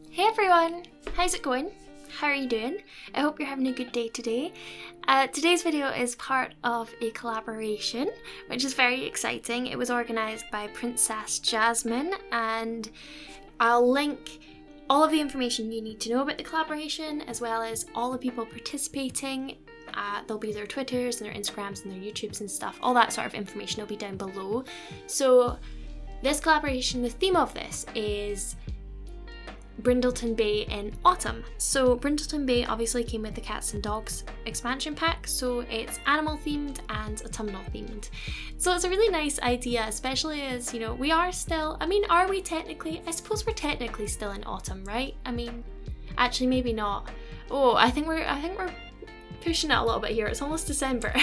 Hey everyone! How's it going? How are you doing? I hope you're having a good day today. Today's video is part of a collaboration, which is very exciting. It was organised by Prinsass Jasmine, and I'll link all of the information you need to know about the collaboration, as well as all the people participating. There'll be their Twitters and their Instagrams and their YouTubes and stuff. All that sort of information will be down below. So this collaboration, the theme of this is Brindleton Bay and Autumn. So Brindleton Bay obviously came with the Cats and Dogs expansion pack, so it's animal themed and autumnal themed. So it's a really nice idea, especially as, you know, we are still, are we technically? I suppose we're technically still in autumn, right? Actually maybe not. Oh, I think we're pushing it a little bit here. It's almost December.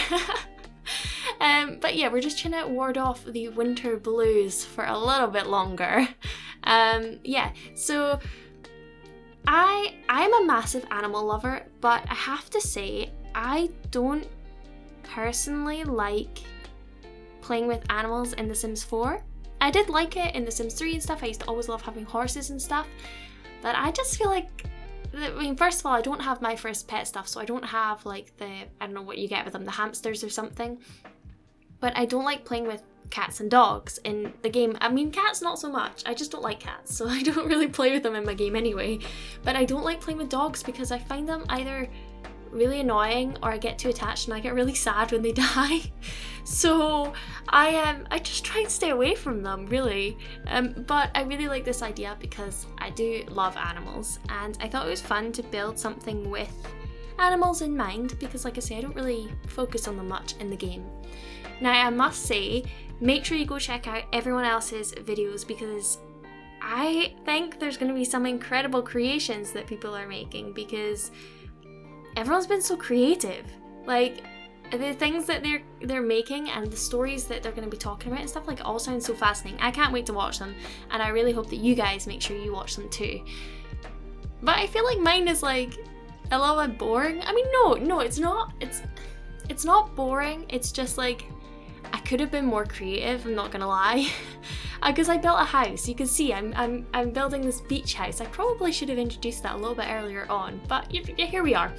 But yeah, we're just trying to ward off the winter blues for a little bit longer. So I'm a massive animal lover, but I have to say I don't personally like playing with animals in The Sims 4. I did like it in The Sims 3 and stuff. I used to always love having horses and stuff, but I just feel like, first of all, I don't have my first pet stuff, so I don't have like I don't know what you get with them, the hamsters or something. But I don't like playing with cats and dogs in the game. Cats not so much. I just don't like cats, so I don't really play with them in my game anyway. But I don't like playing with dogs because I find them either really annoying or I get too attached and I get really sad when they die. So I just try and stay away from them, really. But I really like this idea because I do love animals, and I thought it was fun to build something with animals in mind because, like I say, I don't really focus on them much in the game. Now, I must say, make sure you go check out everyone else's videos because I think there's going to be some incredible creations that people are making because everyone's been so creative. Like, the things that they're making and the stories that they're going to be talking about and stuff, like, it all sounds so fascinating. I can't wait to watch them, and I really hope that you guys make sure you watch them too. But I feel like mine is like a little bit boring. No, it's not. It's not boring. It's just like, I could have been more creative, I'm not gonna lie. Because I built a house. You can see I'm building this beach house. I probably should have introduced that a little bit earlier on, but here we are.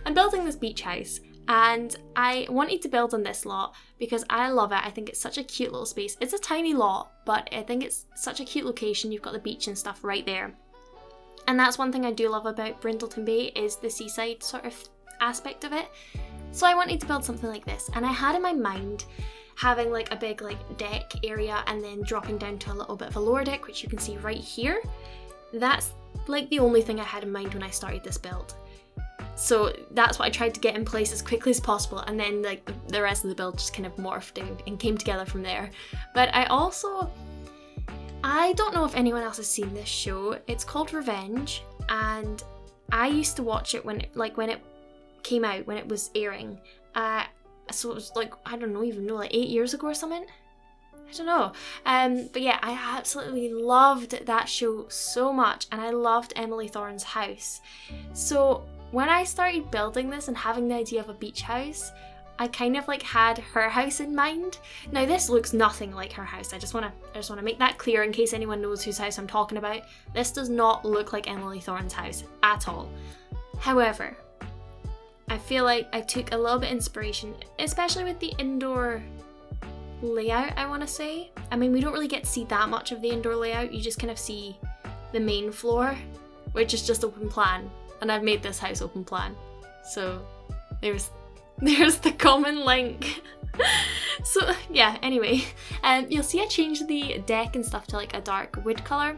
I'm building this beach house, and I wanted to build on this lot because I love it. I think it's such a cute little space. It's a tiny lot, but I think it's such a cute location. You've got the beach and stuff right there. And that's one thing I do love about Brindleton Bay is the seaside sort of aspect of it. So I wanted to build something like this, and I had in my mind having like a big like deck area and then dropping down to a little bit of a lower deck, which you can see right here. That's like the only thing I had in mind when I started this build. So that's what I tried to get in place as quickly as possible, and then like the rest of the build just kind of morphed and came together from there. But I don't know if anyone else has seen this show. It's called Revenge, and I used to watch it when it came out, when it was airing. So it was like, I don't know, even know, like 8 years ago or something. I don't know. But yeah, I absolutely loved that show so much, and I loved Emily Thorne's house. So when I started building this and having the idea of a beach house, I kind of like had her house in mind. Now this looks nothing like her house. I just want to make that clear in case anyone knows whose house I'm talking about. This does not look like Emily Thorne's house at all. However, I feel like I took a little bit of inspiration, especially with the indoor layout, I want to say. We don't really get to see that much of the indoor layout. You just kind of see the main floor, which is just open plan. And I've made this house open plan. So there's the common link. So yeah, anyway, you'll see I changed the deck and stuff to like a dark wood colour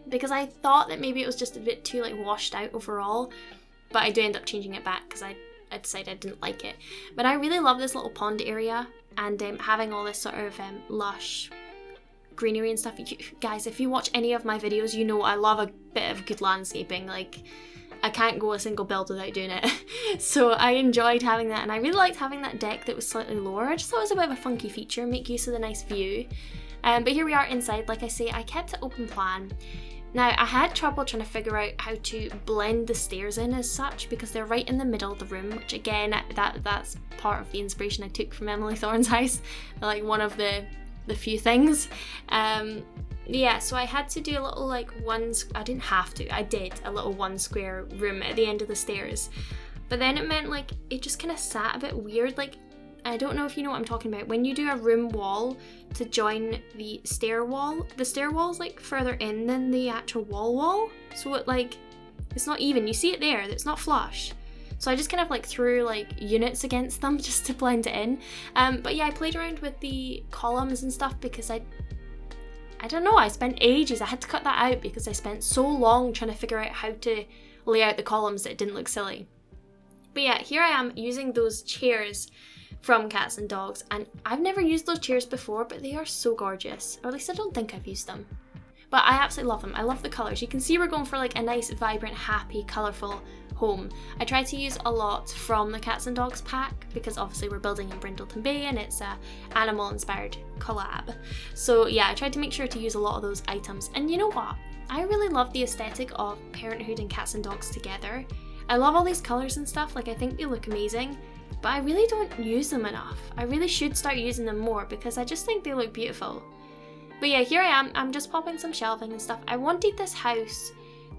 because I thought that maybe it was just a bit too like washed out overall. But I do end up changing it back because I decided I didn't like it. But I really love this little pond area and having all this sort of lush greenery and stuff. Guys, if you watch any of my videos, you know I love a bit of good landscaping. Like, I can't go a single build without doing it. So I enjoyed having that, and I really liked having that deck that was slightly lower. I just thought it was a bit of a funky feature, make use of the nice view. But here we are inside. Like I say, I kept it open plan. Now, I had trouble trying to figure out how to blend the stairs in as such because they're right in the middle of the room, which again, that's part of the inspiration I took from Emily Thorne's house. Like one of the the few things. Yeah, so I had to do a little like I didn't have to, I did a little 1 square room at the end of the stairs. But then it meant like it just kind of sat a bit weird. Like, I don't know if you know what I'm talking about. When you do a room wall to join the stair wall is like further in than the actual wall. So it's not even. You see it there, it's not flush. So I just kind of like threw like units against them just to blend it in. But yeah, I played around with the columns and stuff because I don't know, I spent ages. I had to cut that out because I spent so long trying to figure out how to lay out the columns that it didn't look silly. But yeah, here I am using those chairs from Cats and Dogs, and I've never used those chairs before, but they are so gorgeous. Or at least I don't think I've used them. But I absolutely love them. I love the colours. You can see we're going for like a nice, vibrant, happy, colourful home. I try to use a lot from the Cats and Dogs pack because obviously we're building in Brindleton Bay and it's a animal inspired collab. So yeah, I tried to make sure to use a lot of those items. And you know what? I really love the aesthetic of parenthood and cats and dogs together. I love all these colours and stuff. Like, I think they look amazing, but I really don't use them enough. I really should start using them more because I just think they look beautiful. But yeah, here I am. I'm just popping some shelving and stuff. I wanted this house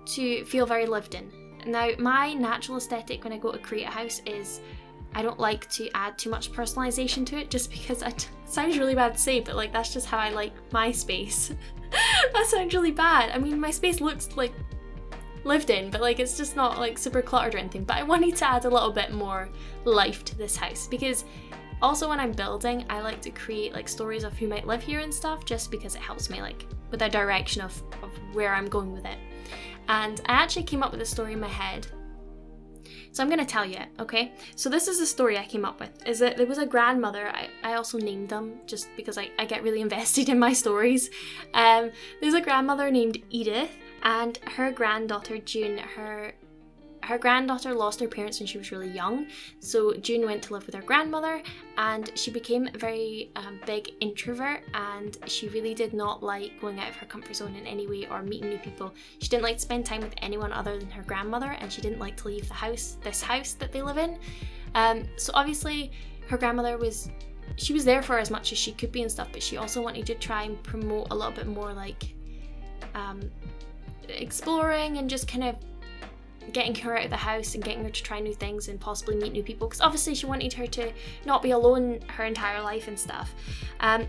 to feel very lived in. Now, my natural aesthetic when I go to create a house is I don't like to add too much personalisation to it just because it sounds really bad to say, but like that's just how I like my space. That sounds really bad. I mean, my space looks like lived in, but like it's just not like super cluttered or anything. But I wanted to add a little bit more life to this house because also when I'm building, I like to create like stories of who might live here and stuff just because it helps me like with a direction of where I'm going with it. And I actually came up with a story in my head. So I'm going to tell you it, okay? So this is the story I came up with, is that there was a grandmother. I also named them just because I get really invested in my stories. There's a grandmother named Edith and her granddaughter June. Her granddaughter lost her parents when she was really young, so June went to live with her grandmother and she became a very big introvert, and she really did not like going out of her comfort zone in any way or meeting new people. She didn't like to spend time with anyone other than her grandmother, and she didn't like to leave this house that they live in. So obviously her grandmother she was there for as much as she could be and stuff, but she also wanted to try and promote a little bit more like exploring and just kind of getting her out of the house and getting her to try new things and possibly meet new people, because obviously she wanted her to not be alone her entire life and stuff.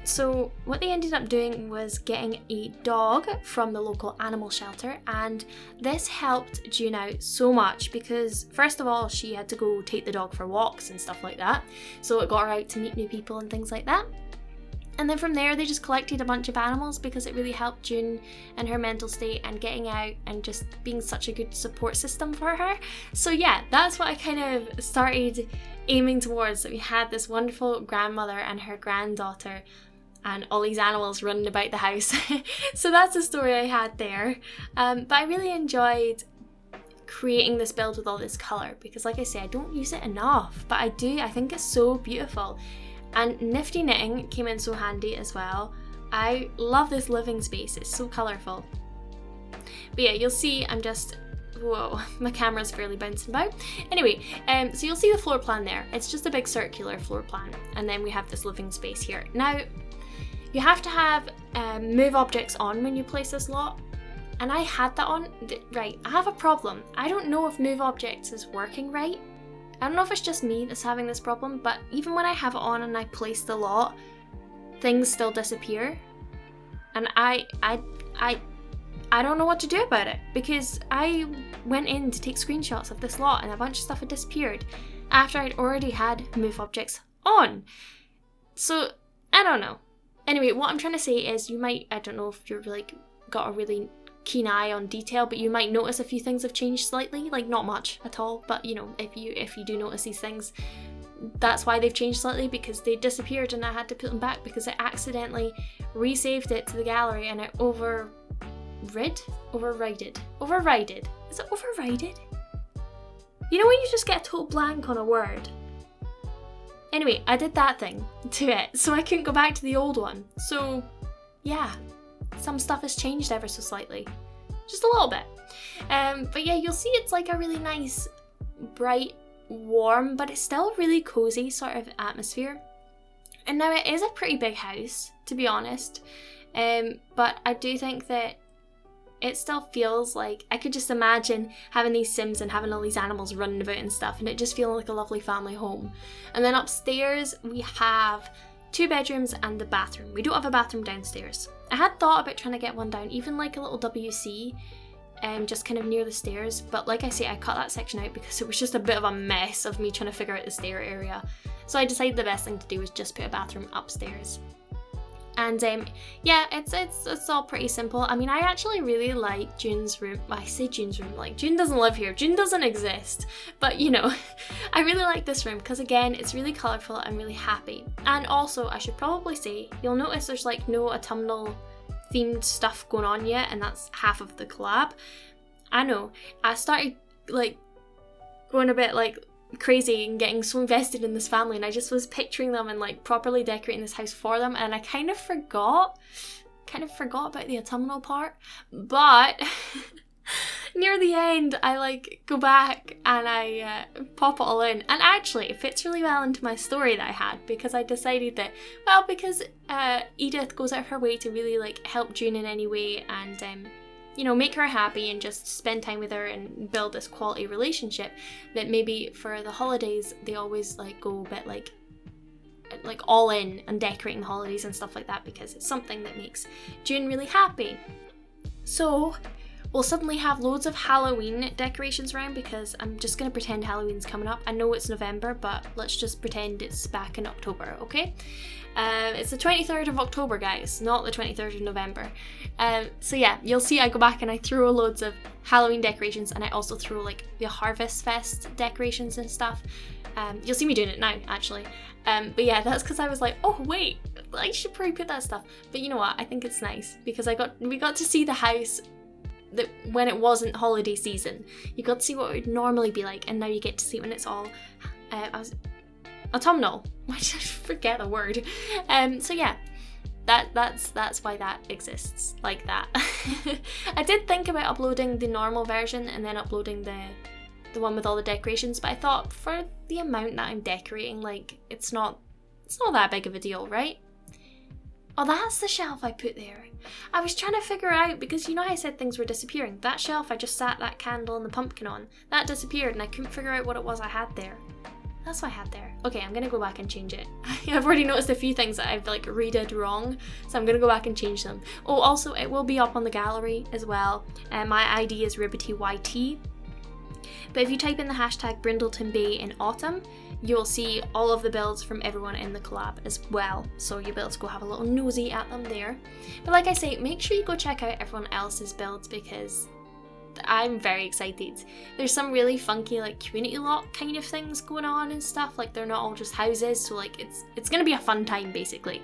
So what they ended up doing was getting a dog from the local animal shelter, and this helped June out so much because first of all she had to go take the dog for walks and stuff like that, so it got her out to meet new people and things like that. And then from there, they just collected a bunch of animals because it really helped June and her mental state and getting out and just being such a good support system for her. So yeah, that's what I kind of started aiming towards, that we had this wonderful grandmother and her granddaughter and all these animals running about the house. So that's the story I had there. But I really enjoyed creating this build with all this colour because like I say, I don't use it enough, but I do. I think it's so beautiful. And nifty knitting came in so handy as well. I love this living space, it's so colourful. But yeah, you'll see whoa, my camera's fairly bouncing about. Anyway, so you'll see the floor plan there. It's just a big circular floor plan. And then we have this living space here. Now, you have to have move objects on when you place this lot. And I had that on. Right, I have a problem. I don't know if move objects is working right. I don't know if it's just me that's having this problem, but even when I have it on and I place the lot, things still disappear. And I don't know what to do about it because I went in to take screenshots of this lot and a bunch of stuff had disappeared after I'd already had move objects on. So, I don't know. Anyway, what I'm trying to say is I don't know if you're like got a really keen eye on detail, but you might notice a few things have changed slightly, like not much at all, but you know, if you do notice these things, that's why they've changed slightly, because they disappeared and I had to put them back because I accidentally resaved it to the gallery and I overrided? Is it overrided? You know when you just get a total blank on a word? Anyway, I did that thing to it, so I couldn't go back to the old one. So yeah, some stuff has changed ever so slightly. Just a little bit. But yeah, you'll see it's like a really nice, bright, warm, but it's still really cozy sort of atmosphere. And now it is a pretty big house, to be honest, but I do think that it still feels like I could just imagine having these Sims and having all these animals running about and stuff, and it just feeling like a lovely family home. And then upstairs we have 2 bedrooms and the bathroom. We don't have a bathroom downstairs. I had thought about trying to get one down, even like a little WC, just kind of near the stairs, but like I say, I cut that section out because it was just a bit of a mess of me trying to figure out the stair area. So I decided the best thing to do was just put a bathroom upstairs. And yeah, it's all pretty simple. I mean, I actually really like June's room. Well, I say June's room, like June doesn't live here. June doesn't exist. But you know, I really like this room because again, it's really colourful and really happy. And also, I should probably say, you'll notice there's like no autumnal themed stuff going on yet, and that's half of the collab. I know, I started like going a bit like crazy and getting so invested in this family, and I just was picturing them and like properly decorating this house for them, and I kind of forgot about the autumnal part. But near the end I like go back and I pop it all in, and actually it fits really well into my story that I had, because I decided that, well, because Edith goes out of her way to really like help June in any way and you know, make her happy and just spend time with her and build this quality relationship, that maybe for the holidays they always like go a bit like all in and decorating the holidays and stuff like that, because it's something that makes June really happy. So we'll suddenly have loads of Halloween decorations around, because I'm just going to pretend Halloween's coming up. I know it's November, but let's just pretend it's back in October, okay? It's the 23rd of October, guys, not the 23rd of November. So yeah, you'll see I go back and I throw loads of Halloween decorations, and I also throw like the Harvest Fest decorations and stuff. You'll see me doing it now, actually. But yeah, that's because I was like, oh wait, I should probably put that stuff. But you know what, I think it's nice, because we got to see the house that when it wasn't holiday season. You got to see what it would normally be like, and now you get to see it when it's all autumnal. Why did I forget the word? So yeah, that's why that exists like that. I did think about uploading the normal version and then uploading the one with all the decorations, but I thought for the amount that I'm decorating, like it's not that big of a deal, right? Oh, that's the shelf I put there. I was trying to figure out, because you know how I said things were disappearing. That shelf I just sat that candle and the pumpkin on, that disappeared, and I couldn't figure out what it was I had there. That's what I had there. Okay, I'm gonna go back and change it. I've already noticed a few things that I've like redid wrong, so I'm gonna go back and change them. Oh, also it will be up on the gallery as well. My ID is RibbityYT. But if you type in the hashtag Brindleton Bay and Autumn, you'll see all of the builds from everyone in the collab as well. So you'll be able to go have a little nosy at them there. But like I say, make sure you go check out everyone else's builds, because I'm very excited. There's some really funky like community lock kind of things going on and stuff. Like they're not all just houses, so like it's gonna be a fun time basically.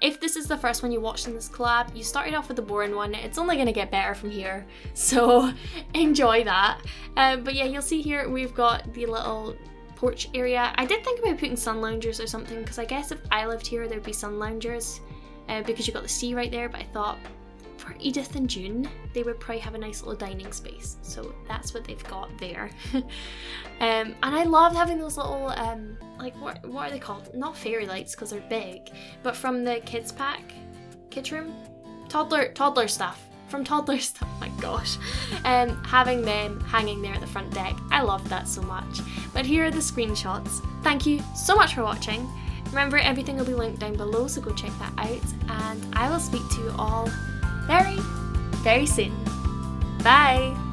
If this is the first one you watched in this collab, you started off with the boring one. It's only going to get better from here, so enjoy that. But yeah, you'll see here we've got the little porch area. I did think about putting sun loungers or something, because I guess if I lived here there'd be sun loungers, because you've got the sea right there, but I thought for Edith and June, they would probably have a nice little dining space, so that's what they've got there. And I loved having those little, like, what are they called? Not fairy lights, because they're big, but from the kids pack, kids room? Toddler stuff. From toddler stuff, my gosh. Having them hanging there at the front deck. I loved that so much. But here are the screenshots. Thank you so much for watching. Remember, everything will be linked down below, so go check that out. And I will speak to you all very, very soon. Bye!